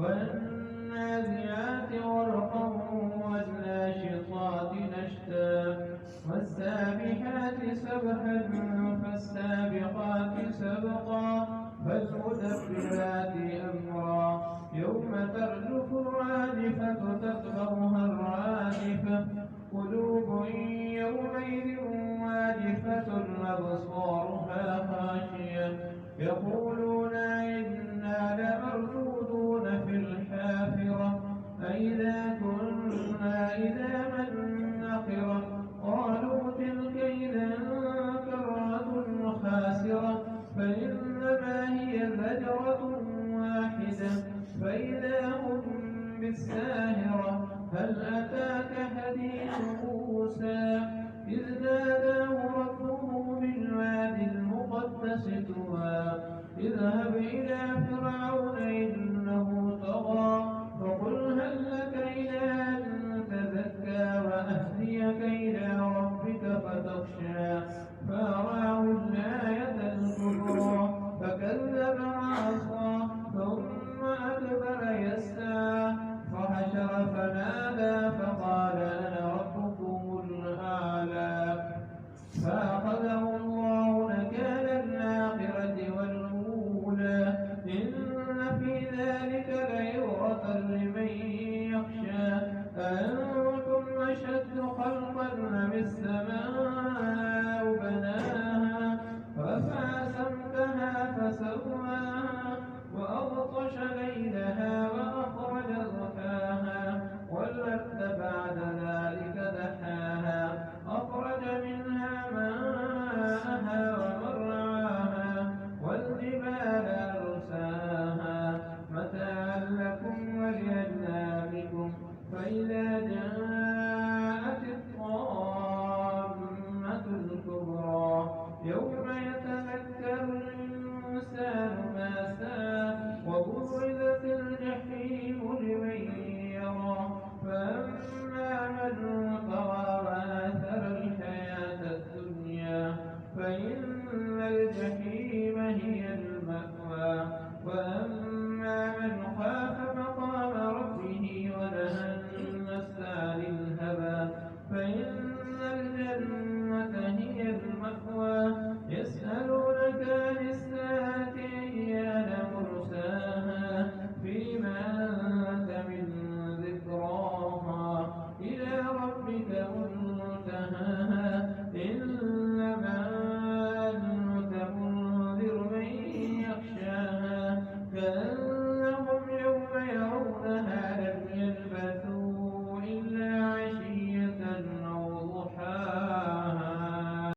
والنازعات غرقا والناشطات نشطا والسابحات سبحا فالسابقات سبقا فالمدبرات أمرا يوم ترجف الراجفة تتبعها الرادفة قلوب يومئذ واجفة أبصارها خاشية يقولون إنا لمردودون في الحافرة أإذا كنا إذا من نخرة قالوا تلك إذا كرة خاسرة فإنما هي زجرة واحدة فإذا هم بالساهرة هل أتاك حديث موسى إذ ناداه ربه بالوادي المقدس طوى اذهب إلى فرعون إنه